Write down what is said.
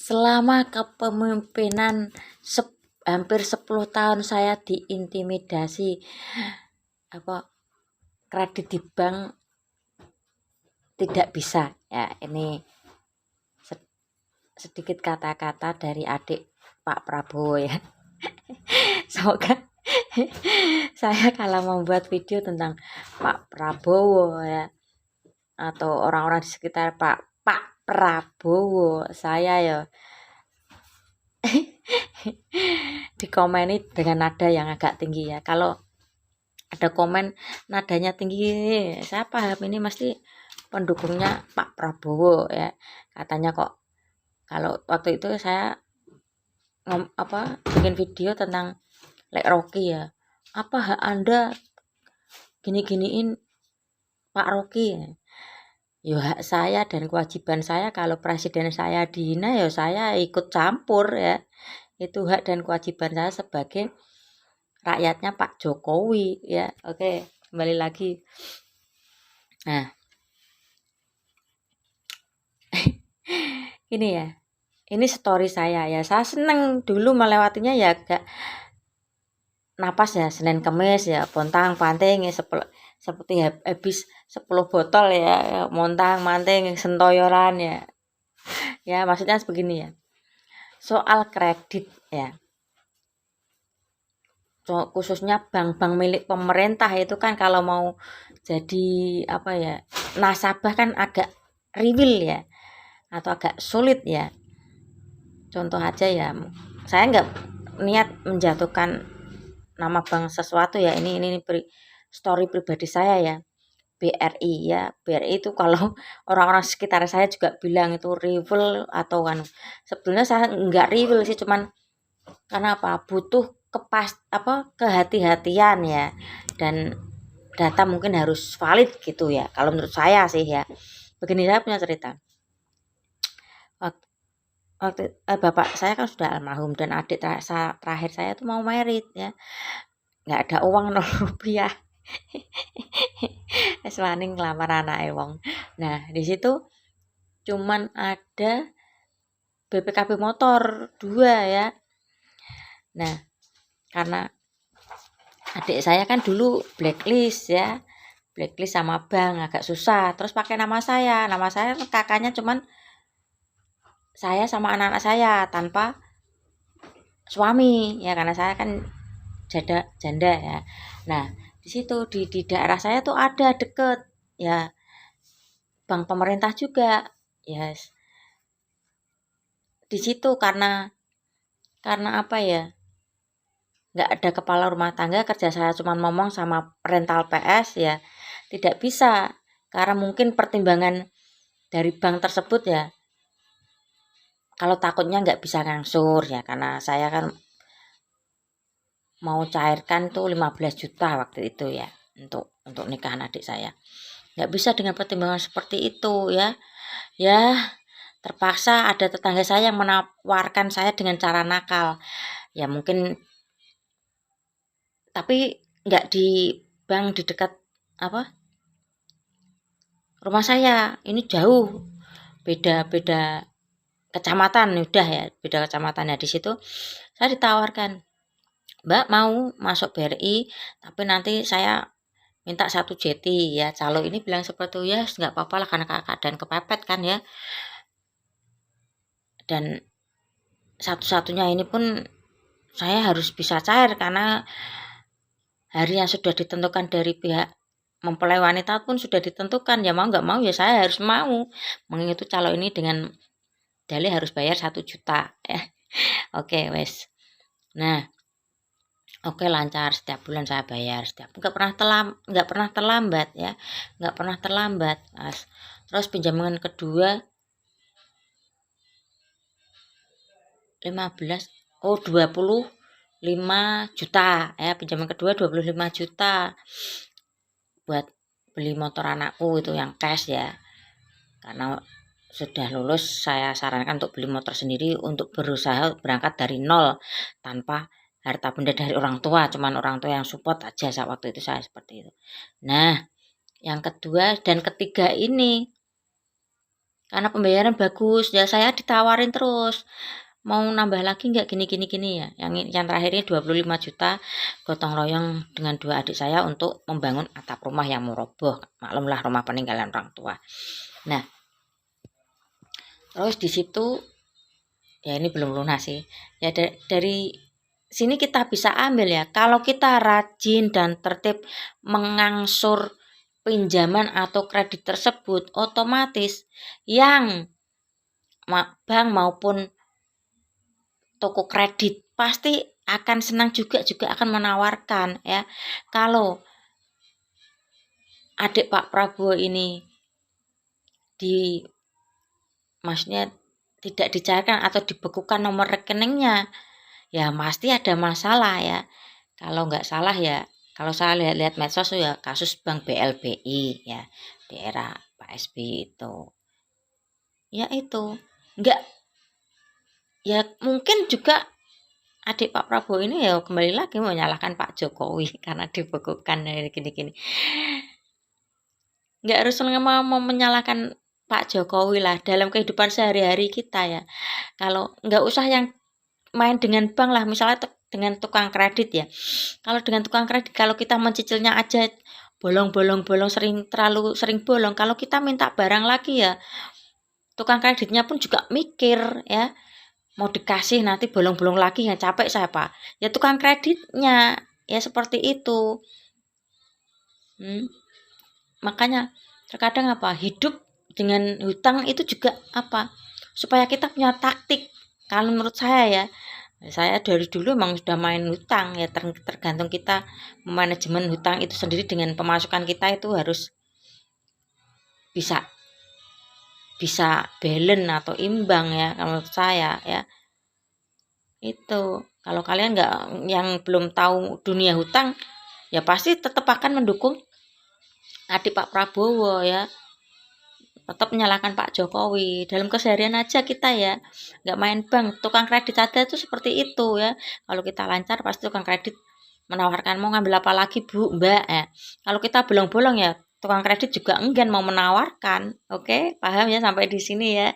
Selama kepemimpinan hampir 10 tahun saya diintimidasi kredit di bank tidak bisa. Ya, ini sedikit kata-kata dari adik Pak Prabowo ya. Semoga saya kalau membuat video tentang Pak Prabowo ya atau orang-orang di sekitar Pak Prabowo, saya ya dikomeni dengan nada yang agak tinggi ya. Kalau ada komen nadanya tinggi, saya paham ini mesti pendukungnya Pak Prabowo ya. Katanya kok kalau waktu itu saya bikin video tentang Lek Rocky ya. Apa hak Anda gini-giniin Pak Rocky? Ya hak saya dan kewajiban saya, kalau presiden saya dihina ya saya ikut campur ya. Itu hak dan kewajiban saya sebagai rakyatnya Pak Jokowi ya. Oke, kembali lagi. Nah, ini ya. Ini story saya ya. Saya seneng dulu melewatinya ya agak napas ya, Senin Kemis ya, pontang-panting ya, seperti habis 10 botol ya, montang-manting sentoyoran ya. Ya, maksudnya begini ya. Soal kredit ya. Khususnya bank-bank milik pemerintah itu kan kalau mau jadi nasabah kan agak riwil ya, atau agak sulit ya. Contoh aja ya, saya nggak niat menjatuhkan nama bank sesuatu ya, ini story pribadi saya ya. BRI ya, BRI itu kalau orang-orang sekitar saya juga bilang itu riwil atau kan, sebetulnya saya nggak riwil sih, cuman karena butuh kehati-hatian ya, dan data mungkin harus valid gitu ya, kalau menurut saya sih ya. Begini, saya punya cerita. Waktu bapak saya kan sudah almarhum dan adik terakhir saya tuh mau merit ya, nggak ada uang 0 rupiah. Es maning ngelamar anak wong. Nah, di situ cuman ada BPKB motor 2 ya. Nah, karena adik saya kan dulu blacklist ya, blacklist sama bank agak susah, terus pakai nama saya kakaknya cuman saya sama anak-anak saya tanpa suami ya, karena saya kan janda ya. Nah, di situ di daerah saya tuh ada deket ya bank pemerintah juga ya. Di situ karena apa ya, nggak ada kepala rumah tangga, kerja saya cuma ngomong sama rental PS ya, tidak bisa karena mungkin pertimbangan dari bank tersebut ya, kalau takutnya nggak bisa ngangsur ya, karena saya kan mau cairkan tuh 15 juta waktu itu ya, untuk nikahan adik saya. Nggak bisa dengan pertimbangan seperti itu ya. Terpaksa ada tetangga saya yang menawarkan saya dengan cara nakal ya, mungkin tapi nggak di bank di dekat rumah saya, ini jauh, beda kecamatan udah ya, beda kecamatan ya. Di situ saya ditawarkan, Mbak mau masuk BRI tapi nanti saya minta 1 jeti ya. Calo ini bilang seperti itu, ya nggak apa-apa lah karena keadaan kepepet kan ya, dan satu-satunya ini pun saya harus bisa cair karena hari yang sudah ditentukan dari pihak mempelai wanita pun sudah ditentukan ya, mau nggak mau ya saya harus mau mengikuti calo ini dengan dalih harus bayar 1 juta ya. Oke wes. Nah, oke lancar, setiap bulan saya bayar, nggak pernah terlambat ya, nggak pernah terlambat. Terus pinjaman kedua 25 juta ya, pinjaman kedua 25 juta buat beli motor anakku itu yang cash ya, karena sudah lulus saya sarankan untuk beli motor sendiri, untuk berusaha berangkat dari nol tanpa harta benda dari orang tua, cuman orang tua yang support aja saat waktu itu saya seperti itu. Nah, yang kedua dan ketiga ini karena pembayaran bagus ya, saya ditawarin terus, mau nambah lagi nggak gini ya. Yang terakhir ini 25 juta gotong royong dengan 2 adik saya untuk membangun atap rumah yang mau roboh. Maklumlah rumah peninggalan orang tua. Nah, terus di situ ya ini belum lunas sih. Ya dari sini kita bisa ambil ya, kalau kita rajin dan tertib mengangsur pinjaman atau kredit tersebut, otomatis yang bank maupun toko kredit pasti akan senang juga akan menawarkan ya. Kalau adik Pak Prabowo ini maksudnya tidak dicairkan atau dibekukan nomor rekeningnya, ya pasti ada masalah ya. Kalau nggak salah ya, kalau saya lihat medsos ya kasus Bank BLBI ya di era Pak SBY itu. Ya itu, nggak, ya mungkin juga adik Pak Prabowo ini ya kembali lagi menyalahkan Pak Jokowi karena dibekukan dari gini-gini. Nggak harus mau menyalahkan Pak Jokowi lah dalam kehidupan sehari-hari kita ya. Kalau nggak usah yang main dengan bank lah, misalnya dengan tukang kredit ya. Kalau dengan tukang kredit, kalau kita mencicilnya aja bolong terlalu sering bolong. Kalau kita minta barang lagi ya, tukang kreditnya pun juga mikir ya, mau dikasih nanti bolong-bolong lagi, yang capek siapa? Ya tukang kreditnya, ya seperti itu. Makanya terkadang hidup dengan hutang itu juga supaya kita punya taktik. Kalau menurut saya dari dulu emang sudah main hutang ya, tergantung kita manajemen hutang itu sendiri dengan pemasukan kita itu harus bisa balance atau imbang ya, kalau menurut saya ya. Itu kalau kalian yang belum tahu dunia hutang ya pasti tetap akan mendukung adik Pak Prabowo ya, tetap menyalahkan Pak Jokowi. Dalam keseharian aja kita ya nggak main bank, tukang kredit aja itu seperti itu ya. Kalau kita lancar pasti tukang kredit menawarkan, mau ngambil apa lagi Bu, Mbak ya. Kalau kita bolong-bolong ya tukang kredit juga enggan mau menawarkan. Oke, paham ya sampai di sini ya.